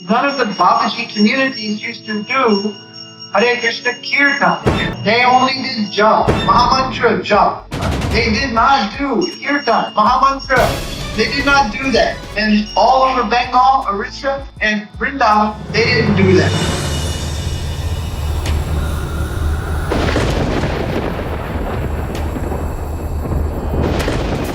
None of the Babaji communities used to do Hare Krishna Kirtan. They only did japa, Mahamantra Japa. They did not do Kirtan, Mahamantra. They did not do that. And all over Bengal, Orissa, and Vrindavan, they didn't do that.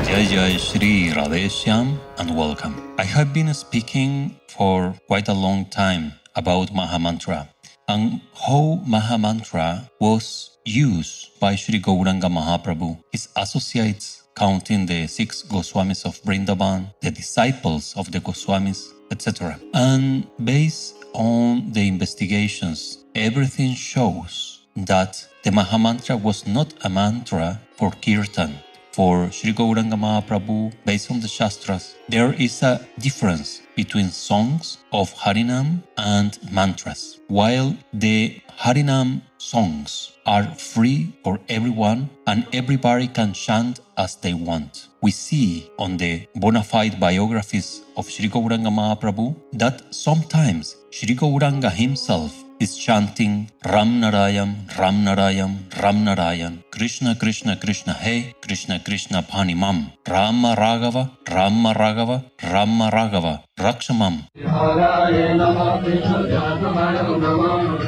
Jai Jai Shri Radhe Shyam and welcome. I have been speaking for quite a long time about Mahamantra and how Mahamantra was used by Sri Gauranga Mahaprabhu, his associates, counting the 6 Goswamis of Vrindavan, the disciples of the Goswamis, etc. And based on the investigations, everything shows that the Mahamantra was not a mantra for Kirtan. For Sri Gauranga Mahaprabhu, based on the Shastras, there is a difference between songs of Harinam and mantras. While the Harinam songs are free for everyone and everybody can chant as they want. We see on the bona fide biographies of Sri Gauranga Mahaprabhu that sometimes Sri Gauranga himself is chanting Ram Narayam, Ram Narayam, Ram Narayan, Krishna Krishna Krishna He, Krishna Krishna Panimam, Rama Raghava, Rama Raghava, Rama Raghava, Rakshamam. haraye yādavāya namaḥ.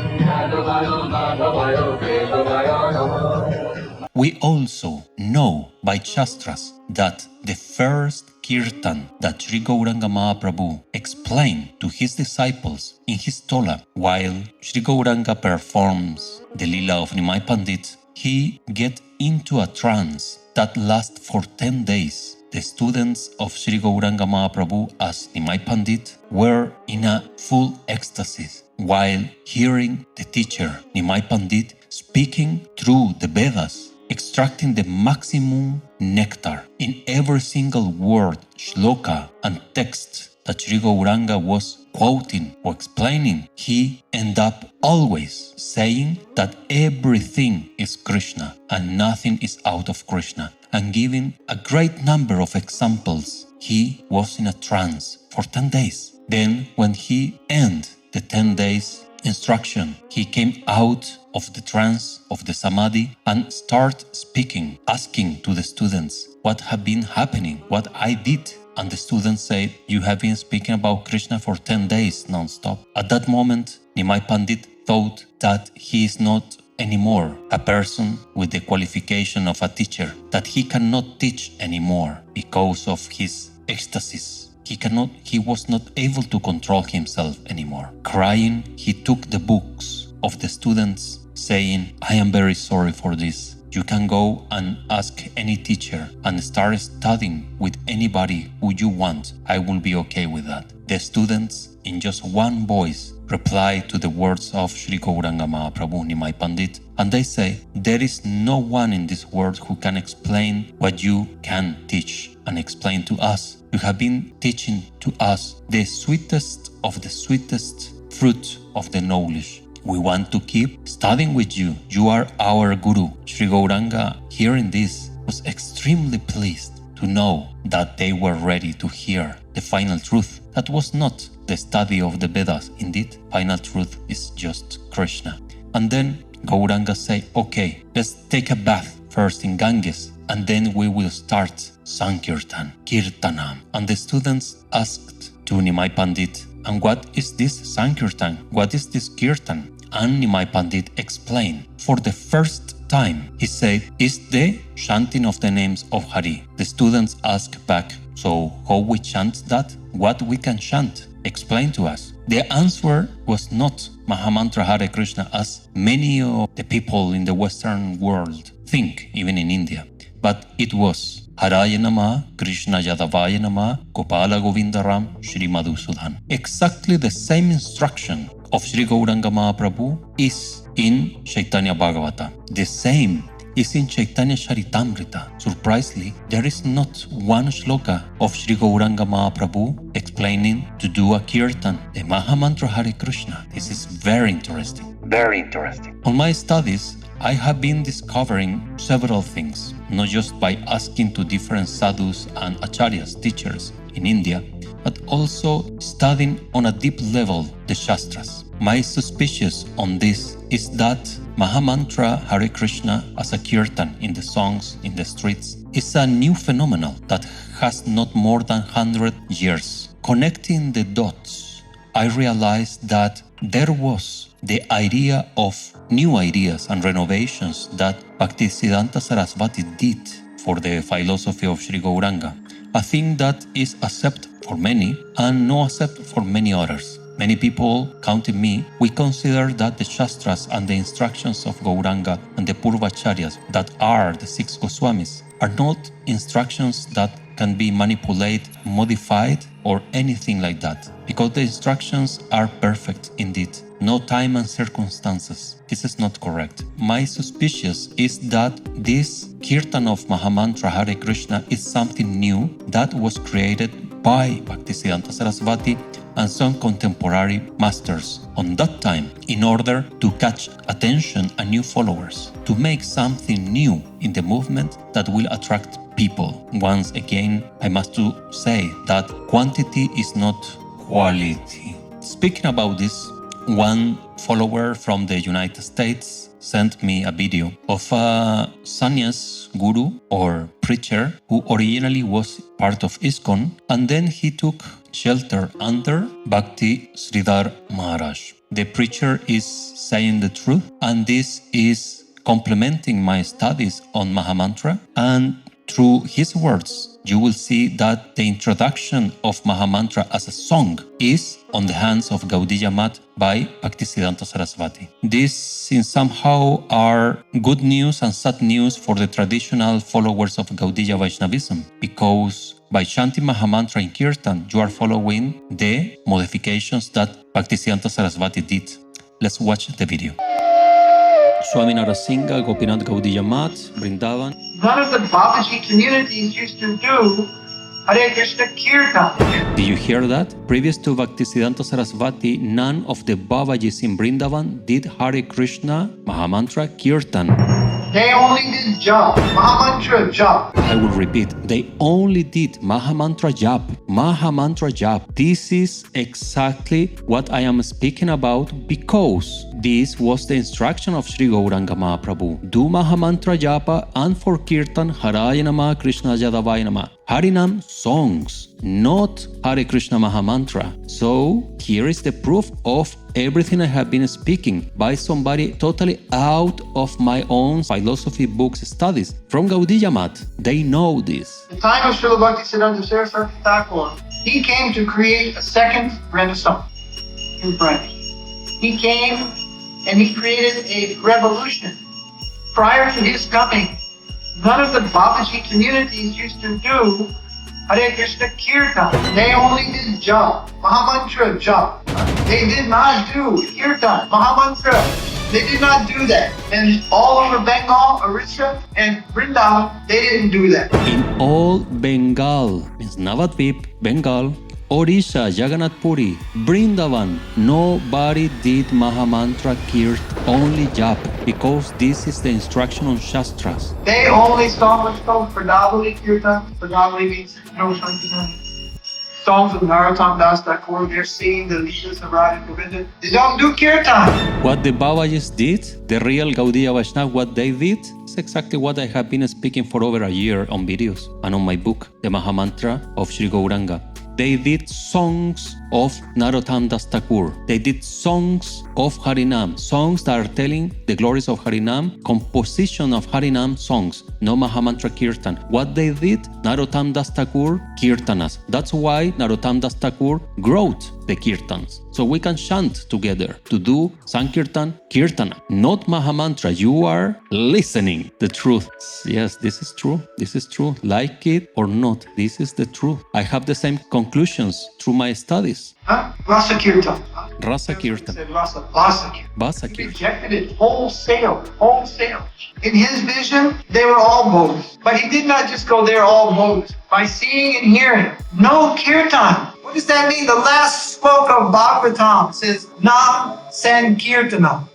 We also know by Shastras that the first Kirtan that Sri Gauranga Mahaprabhu explained to his disciples in his Tola while Sri Gauranga performs the Lila of Nimai Pandit, he gets into a trance that lasts for 10 days. The students of Sri Gauranga Mahaprabhu as Nimai Pandit were in a full ecstasy while hearing the teacher Nimai Pandit speaking through the Vedas, extracting the maximum nectar in every single word, shloka and text that Sri Gauranga was quoting or explaining. He ended up always saying that everything is Kṛṣṇa and nothing is out of Kṛṣṇa, and giving a great number of examples. He was in a trance for 10 days. Then when he ended the 10 days instruction, he came out of the trance of the samadhi and started speaking, asking to the students what had been happening, what I did. And the students said, you have been speaking about Kṛṣṇa for 10 days non-stop. At that moment, Nimai Pandit thought that he is not anymore a person with the qualification of a teacher, that he cannot teach anymore because of his ecstasies. He was not able to control himself anymore. Crying, he took the books of the students, saying, I am very sorry for this. You can go and ask any teacher and start studying with anybody who you want. I will be okay with that. The students, in just one voice, reply to the words of Sri Gauranga Mahaprabhu Nimai Pandit, and they say, there is no one in this world who can explain what you can teach and explain to us. You have been teaching to us the sweetest of the sweetest fruit of the knowledge. We want to keep studying with you. You are our Guru. Sri Gauranga, hearing this, was extremely pleased to know that they were ready to hear the final truth. That was not the study of the Vedas. Indeed, final truth is just Kṛṣṇa. And then Gauranga say, okay, let's take a bath first in Ganges, and then we will start saṅkīrtana, kīrtana. And the students asked to Nimai Pandit, and what is this saṅkīrtana? What is this Kirtan? And Nimai Pandit explained. For the first time, he said, is the chanting of the names of Hare. The students asked back, so how we chant that? What we can chant? Explain to us. The answer was not Mahamantra Hare Krishna as many of the people in the Western world think, even in India. But it was haraye namaḥ, kṛṣṇa yādavāya namaḥ, gopāla govinda śrī-madhusūdana. Exactly the same instruction of Sri Gauranga Mahaprabhu is in Chaitanya Bhagavata. The same is in Chaitanya Charitamrita. Surprisingly, there is not one shloka of Sri Gauranga Mahaprabhu explaining to do a kirtan, the Mahamantra Hare Krishna. This is very interesting. Very interesting. On my studies, I have been discovering several things, not just by asking to different sadhus and acharyas, teachers in India, but also studying on a deep level the Shastras. My suspicion on this is that Mahamantra Hare Krishna as a Kirtan in the songs, in the streets, is a new phenomenon that has not more than 100 years. Connecting the dots, I realized that there was the idea of new ideas and renovations that Bhaktisiddhanta Saraswati did for the philosophy of Sri Gauranga, a thing that is accepted for many and no accepted for many others. Many people, counting me, we consider that the Shastras and the instructions of Gauranga and the Purvacharyas, that are the 6 Goswamis, are not instructions that can be manipulated, modified, or anything like that, because the instructions are perfect indeed. No time and circumstances. This is not correct. My suspicion is that this Kirtan of Mahamantra Hare Krishna is something new that was created by Bhaktisiddhanta Saraswati and some contemporary masters on that time in order to catch attention and new followers, to make something new in the movement that will attract people. Once again, I must say that quantity is not quality. Speaking about this, one follower from the United States sent me a video of a sannyas guru or preacher who originally was part of ISKCON, and then he took shelter under Bhakti Sridhar Maharaj. The preacher is saying the truth, and this is complementing my studies on Mahamantra, and through his words, you will see that the introduction of Mahamantra as a song is on the hands of Gaudiya Math by Bhaktisiddhanta Saraswati. This in somehow are good news and sad news for the traditional followers of Gaudiya Vaishnavism, because by chanting Mahamantra in Kirtan, you are following the modifications that Bhaktisiddhanta Saraswati did. Let's watch the video. Swami Narasimha, Gopinath Gaudiya Math, Vrindavan. None of the Babaji communities used to do Hare Krishna Kirtan. Did you hear that? Previous to Bhaktisiddhanta Saraswati, none of the Babajis in Vrindavan did Hare Krishna Mahamantra Kirtan. They only did japa, Mahamantra Japa. I will repeat, they only did Mahamantra Japa, Mahamantra Japa. This is exactly what I am speaking about, because this was the instruction of Sri Gauranga Mahaprabhu. Do Mahamantra Japa, and for Kirtan, haraye namaḥ, kṛṣṇa yādavāya namaḥ. Harinam songs, not Hare Krishna Mahamantra. So here is the proof of everything I have been speaking by somebody totally out of my own philosophy books studies from Gaudiya Math. They know this. The time of Srila Bhaktisiddhanta Saraswati Thakur, he came to create a second renaissance in French. He came and he created a revolution. Prior to his coming, none of the Babaji communities used to do Hare Krishna Kirtan. They only did japa, Mahamantra Japa. They did not do Kirtan, Mahamantra. They did not do that. And all over Bengal, Orissa, and Vrindavan, they didn't do that. In all Bengal, means Navadvip, Bengal, Orissa, Jagannath Puri, Vrindavan, nobody did Mahamantra Kirtan, only Jap, because this is the instruction on Shastras. They only saw what's called Pradavali Kirtan. Pradavali means saṅkīrtana. Songs of Narottam Das Thakur, they're seeing the leaders of Radha and Govinda. They don't do Kirtan. What the Babajis did, the real Gaudiya Vaishnava, what they did, is exactly what I have been speaking for over a year on videos and on my book, The Mahamantra of Sri Gauranga. They did songs of Narottam Das Thakur. They did songs of Harinam, songs that are telling the glories of Harinam, composition of Harinam songs, no Mahamantra Kirtan. What they did, Narottam Das Thakur, Kirtanas. That's why Narottam Das Thakur wrote the Kirtans. So we can chant together to do saṅkīrtana, kīrtana, not Mahamantra. You are listening the truth. Yes, this is true. This is true. Like it or not, this is the truth. I have the same conclusions through my studies. Rasa Kirtan. Rasa Kirtan. Said Rasa. Vasa Kirtan. Vasa He Kirtan. rejected it wholesale. In his vision, they were all bogus. But he did not just go there all bogus. By seeing and hearing, no Kirtan. What does that mean? The last sloka of Bhagavatam says, Nam saṅkīrtana.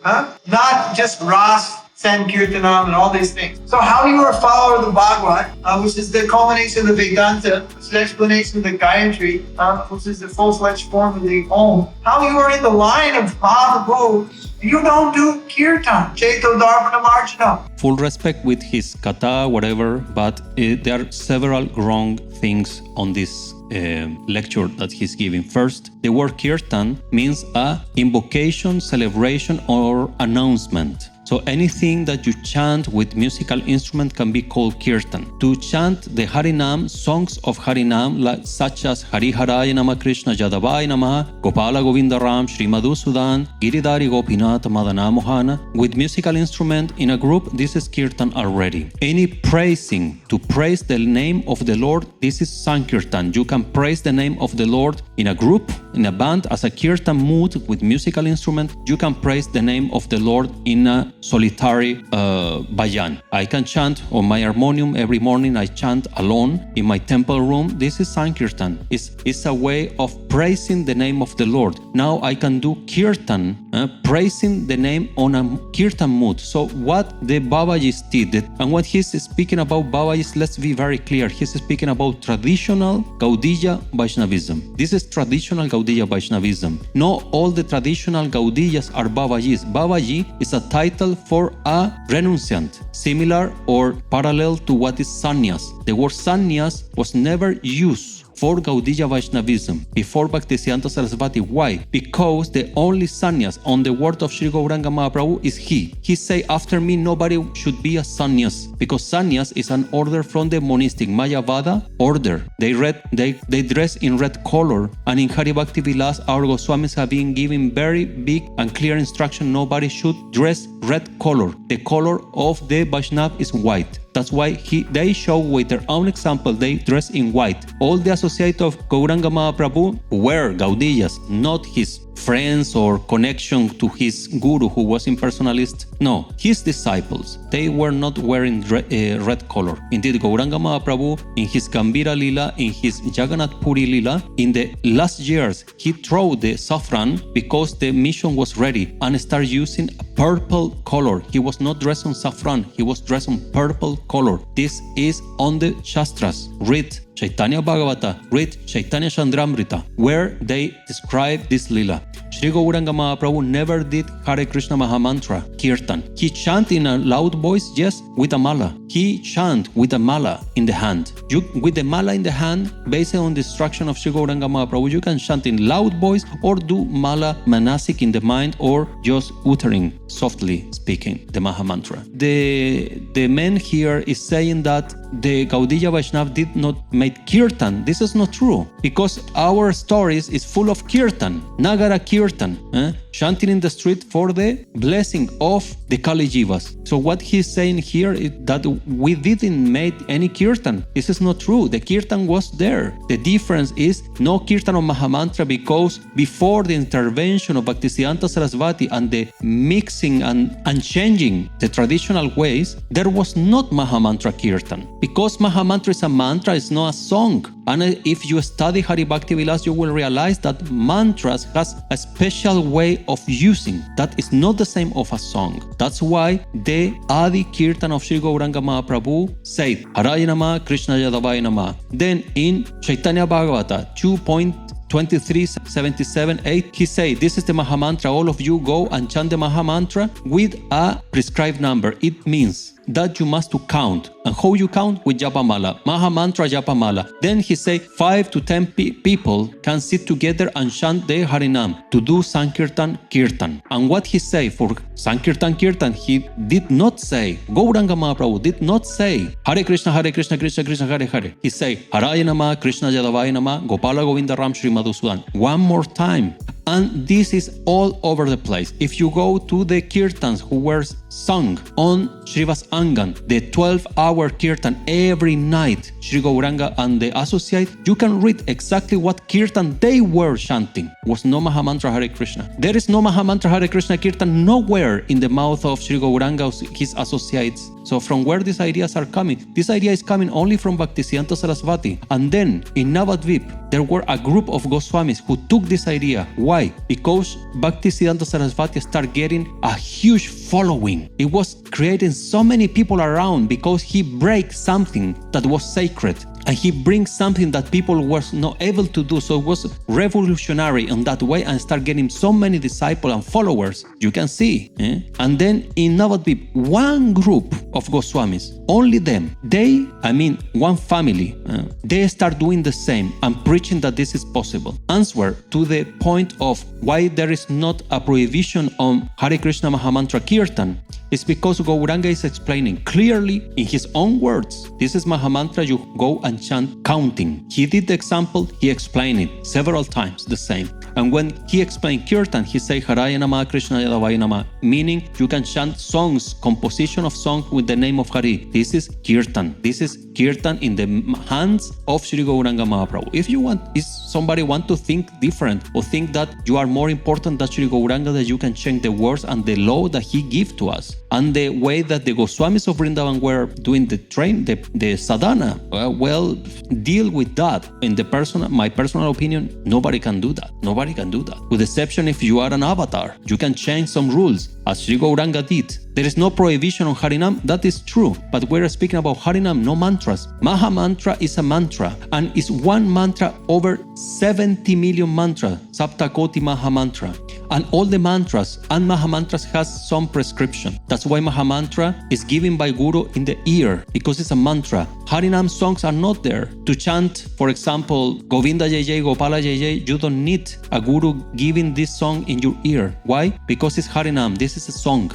Not just Ras saṅkīrtana and all these things. So how you are a follower of the Bhagavad, which is the culmination of the Vedanta, which is the explanation of the Gayatri, which is the full-fledged form of the Om, how you are in the line of Mahaprabhu, you don't do kirtan, Chaito Dharmana Marjana. Full respect with his kata, whatever, but there are several wrong things on this lecture that he's giving. First, the word kirtan means a invocation, celebration, or announcement. So anything that you chant with musical instrument can be called kirtan. To chant the Harinam, songs of Harinam, such as Hare haraye kṛṣṇa yādavāya gopāla govinda rāma śrī-madhusūdana giridhari gopinātha madana mohana, with musical instrument in a group, this is kirtan already. Any praising, to praise the name of the Lord, this is saṅkīrtana. You can praise the name of the Lord in a group, in a band, as a kirtan mood with musical instrument. You can praise the name of the Lord in a solitary bhajan. I can chant on my harmonium every morning. I chant alone in my temple room. This is saṅkīrtana. It's a way of praising the name of the Lord. Now I can do kirtan, praising the name on a kirtan mood. So what the Babajis did, and what he's speaking about Babajis, let's be very clear. He's speaking about traditional Gaudiya Vaishnavism. This is traditional Gaudiya Vaishnavism. Not all the traditional Gaudiyas are Babajis. Babaji is a title for a renunciant, similar or parallel to what is sannyas. The word sannyas was never used for Gaudiya Vaishnavism before Bhaktisiddhanta Saraswati. Why? Because the only sannyas on the word of Sri Gauranga Mahaprabhu is he. He say, after me nobody should be a sannyas, because sannyas is an order from the monistic Mayavada order. They dress in red color, and in Hari Bhakti Vilas our Goswamis have been given very big and clear instruction: nobody should dress red color. The color of the Vaishnav is white. That's why they show with their own example, they dress in white. All the associates of Gauranga Mahaprabhu were Gaudiyas, not his friends or connection to his guru who was impersonalist. No, his disciples, they were not wearing red color. Indeed, Gauranga Mahaprabhu, in his Gambhira Lila, in his Jagannath Puri Lila, in the last years, he threw the saffron because the mission was ready and started using a purple color. He was not dressed on saffron, he was dressed on purple color. This is on the Shastras. Read Chaitanya Bhagavata, read Chaitanya Chandramrita, where they describe this lila. Sri Gauranga Mahaprabhu never did Hare Krishna Mahamantra, Kirtan. He chant in a loud voice, yes, with a mala. He chant with a mala in the hand. With the mala in the hand, based on the instruction of Sri Gauranga Mahaprabhu, you can chant in loud voice or do mala manasik in the mind, or just uttering, softly speaking, the Mahamantra. The man here is saying that the Gaudiya Vaishnav did not make kirtan. This is not true, because our stories is full of kirtan, Nagara kirtan, chanting in the street for the blessing of the Kali Jivas. So what he's saying here is that we didn't make any kirtan. This is not true. The kirtan was there. The difference is no kirtan of Mahamantra, because before the intervention of Bhaktisiddhanta Saraswati and the mixing and changing the traditional ways, there was not Mahamantra kirtan. Because Mahamantra is a mantra, it's not a song. And if you study Hari Bhakti Vilas, you will realize that mantras has a special way of using that is not the same of a song. That's why the Adi Kirtan of Sri Gauranga Mahaprabhu said, haraye namaḥ, kṛṣṇa yādavāya namaḥ. Then in Chaitanya Bhagavata 2.2377.8, he said, this is the Mahamantra, all of you go and chant the Mahamantra with a prescribed number. It means that you must to count. And how you count? With Japa Mala, Mahamantra Japa Mala. Then he say 5 to 10 people can sit together and chant the Harinam to do saṅkīrtana Kirtan. And what he say for saṅkīrtana Kirtan, he did not say, Gauranga Mahaprabhu did not say Hare Krishna, Krishna Krishna, Hare Hare. He say haraye namaḥ, kṛṣṇa yādavāya gopāla govinda rāma śrī-madhusūdana. One more time. And this is all over the place. If you go to the kirtans who were sung on Srivas Angan, the 12-hour kirtan every night, Sri Gauranga and the associate, you can read exactly what kirtan they were chanting. Was no Mahamantra Hare Krishna. There is no Mahamantra Hare Krishna kirtan nowhere in the mouth of Sri Gauranga, his associates. So from where these ideas are coming? This idea is coming only from Bhaktisiddhanta Saraswati. And then in Navadvip, there were a group of Goswamis who took this idea. Why? Because Bhaktisiddhanta Saraswati started getting a huge following. It was creating so many people around because he breaks something that was sacred. And he brings something that people were not able to do. So it was revolutionary in that way and start getting so many disciples and followers. You can see. And then in Navadvip, one group of Goswamis, only them, one family, they start doing the same and preaching that this is possible. Answer to the point of why there is not a prohibition on Hare Krishna Mahamantra Kirtan is because Gauranga is explaining clearly in his own words. This is Mahamantra, you go and chant counting. He did the example, he explained it several times, the same. And when he explained Kirtan, he said haraye namaḥ, kṛṣṇa yādavāya namaḥ, meaning you can chant songs, composition of songs with the name of Hare. This is Kirtan. This is Kirtan in the hands of Sri Gauranga Mahaprabhu. If somebody want to think different or think that you are more important than Sri Gauranga, that you can change the words and the law that he give to us. And the way that the Goswamis of Vrindavan were doing the sadhana, deal with that. In my personal opinion, nobody can do that. Nobody can do that. With exception if you are an avatar, you can change some rules, as Sri Gauranga did. There is no prohibition on Harinam, that is true. But we're speaking about Harinam, no mantras. Maha-mantra is a mantra, and is one mantra over 70 million mantras, Saptakoti Maha-mantra. And all the mantras and Maha-mantras has some prescription. That's why Maha-mantra is given by Guru in the ear, because it's a mantra. Harinam songs are not there. To chant, for example, Govinda Jai Jai, Gopāla Jai Jai, you don't need a Guru giving this song in your ear. Why? Because it's Harinam. This is a song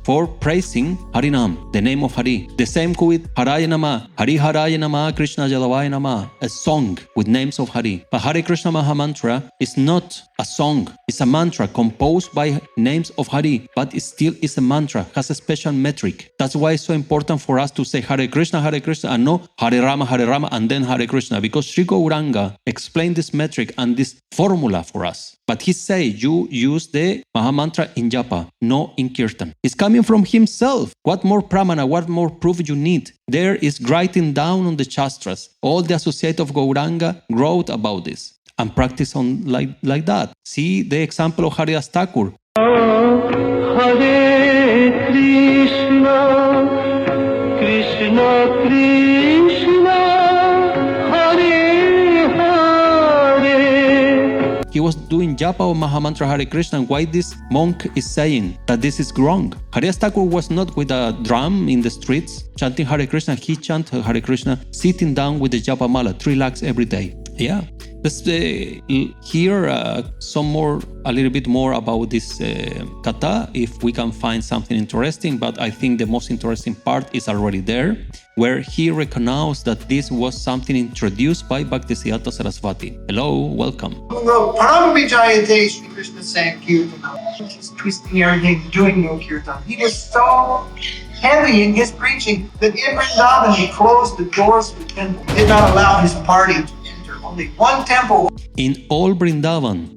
for praising Harinam, the name of Hare. The same with haraye namaḥ, haraye namaḥ, kṛṣṇa yādavāya namaḥ, a song with names of Hare. But Hare Krishna Mahamantra is not a song, it's a mantra composed by names of Hare, but it still is a mantra, has a special metric. That's why it's so important for us to say Hare Krishna, and no Hare Rama, and then Hare Krishna, because Sri Gauranga explained this metric and this formula for us. But he say you use the Mahamantra in Japa, no in Kirtan. It's coming from himself. What more pramana, what more proof you need? There is writing down on the Shastras. All the associate of Gauranga wrote about this and practice on like that. See the example of Haridas Thakur. Hare Krishna, Krishna Krishna, Hare Hare. He was doing Japa of Mahamantra Hare Krishna. Why this monk is saying that this is wrong? Haridas Thakur was not with a drum in the streets chanting Hare Krishna. He chanted Hare Krishna sitting down with the Japa Mala, 3 lakhs every day. Yeah. Let's hear a little bit more about this kata, if we can find something interesting. But I think the most interesting part is already there, where he recognized that this was something introduced by Bhaktisiddhanta Saraswati. Hello, welcome. Paramabhijayate Sri Krishna saṅkīrtana. He's twisting everything, doing no kirtan. He was so heavy in his preaching that in Vrindavan he closed the doors of the temple. He did not allow his party to enter. Only one temple. In all Vrindavan,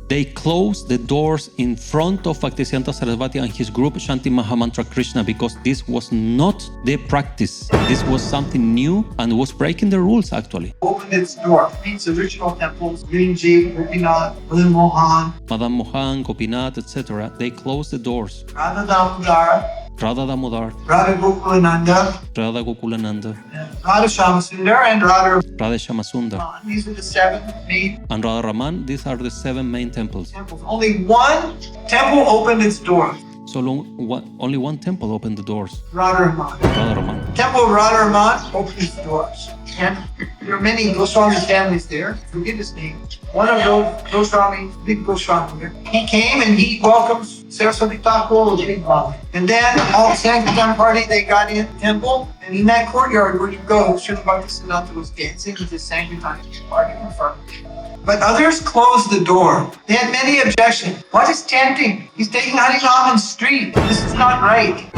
they closed the doors in front of Bhaktisiddhanta Saraswati and his group chanting Mahamantra Krishna, because this was not their practice. This was something new and was breaking the rules actually. Opened its door. Means original temples, Rinji, Gopinath, Madam Mohan, Gopinath, etc. They closed the doors. Radha Damodar, Radha Gokulananda, Radha Shyamasundar, and Radha Shyamasundar. These are the 7 main And Radha Raman, these are the 7 main temples. Only one temple opened its doors. So only one temple opened the doors. Radha Radha Raman. Temple of Radha Raman opened its doors. And there are many Goswami families there. Forget his name. One of those Goswami, big Goswami, he came and he welcomes Saraswati Thakur, big Baba. And then all the saṅkīrtana party, they got in the temple. And in that courtyard where you go, Srila Bhaktisiddhanta was dancing with his saṅkīrtana party in front of him. But others closed the door. They had many objections. What is chanting? He's taking Harinam in the street. This is not right.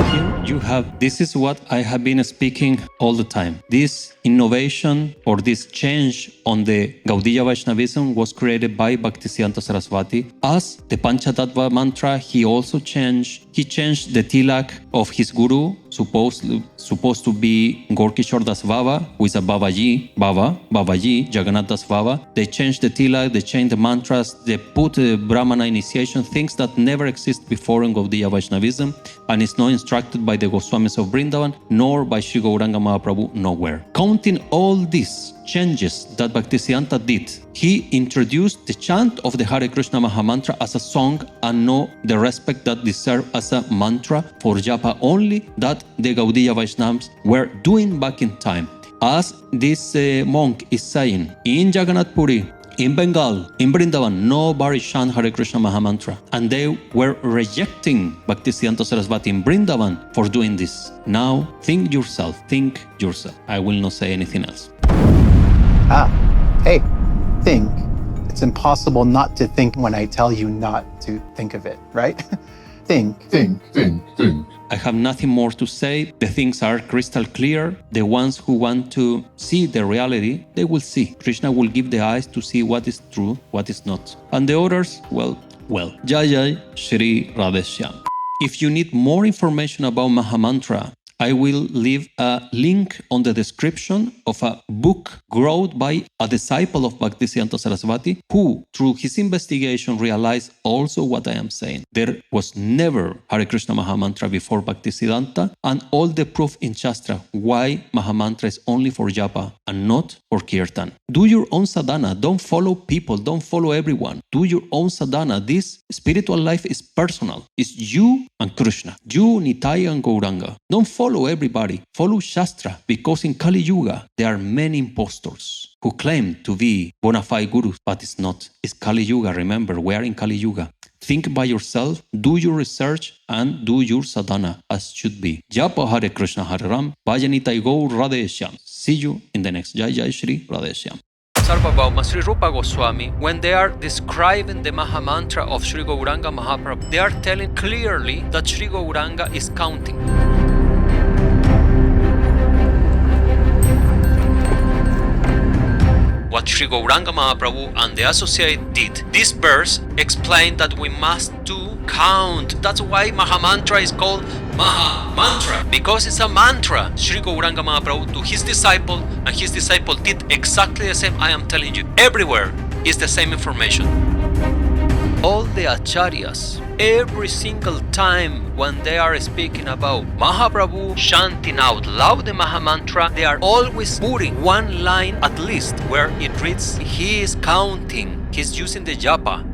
you have, this is what I have been speaking all the time. This innovation or this change on the Gaudiya Vaishnavism was created by Bhaktisiddhanta Saraswati. As the Panchatattva mantra, he changed the tilak of his guru, supposed to be Gorkishore Das Baba, who is a Babaji, Jagannath Das Baba. They changed the tilak, they changed the mantras, they put Brahmana initiation, things that never existed before in Gaudiya Vaishnavism, and is not instructed by the Goswamis of Vrindavan, nor by Śrī Gauranga Mahaprabhu, nowhere. Counting all these changes that Bhaktisiddhanta did, he introduced the chant of the Hare Krishna Mahamantra as a song and not the respect that deserved as a mantra for japa only that the Gaudiya Vaishnavas were doing back in time. As this monk is saying, in Jagannath Puri, in Bengal, in Vrindavan, nobody chant Hare Krishna Mahamantra. And they were rejecting Bhaktisiddhanta Saraswati in Vrindavan for doing this. Now, think yourself. I will not say anything else. Hey, think. It's impossible not to think when I tell you not to think of it, right? Think. I have nothing more to say. The things are crystal clear. The ones who want to see the reality, they will see. Krishna will give the eyes to see what is true, what is not. And the others, well. Jai Shri Radhe Shyam. If you need more information about Mahamantra, I will leave a link on the description of a book wrote by a disciple of Bhaktisiddhanta Saraswati who, through his investigation, realized also what I am saying. There was never Hare Krishna Mahamantra before Bhaktisiddhanta, and all the proof in Shastra why Mahamantra is only for japa and not for kirtan. Do your own sadhana. Don't follow people. Don't follow everyone. Do your own sadhana. This spiritual life is personal. It's you and Krishna. You, Nitai and Gauranga. Don't follow everybody. Follow Shastra, because in Kali Yuga there are many impostors who claim to be bona fide gurus, but it's not. It's Kali Yuga. Remember, we are in Kali Yuga. Think by yourself, do your research, and do your sadhana as should be. Japa Hare Krishna Hare Ram, Bhajanitai Gaur Radhe Shyam. See you in the next Jai Jai Shri Radhe Shyam. Sarvabhauma Sri Rupa Goswami, when they are describing the Mahamantra of Sri Gauranga Mahaprabhu, they are telling clearly that Sri Gauranga is counting. What Sri Gauranga Mahaprabhu and the associate did. This verse explained that we must do count. That's why Mahamantra is called Maha-mantra, because it's a mantra. Sri Gauranga Mahaprabhu to his disciple, and his disciple did exactly the same. I am telling you, everywhere is the same information. All the acharyas, every single time when they are speaking about Mahaprabhu chanting out loud the Mahamantra, they are always putting one line at least where it reads, he is counting, he's using the japa.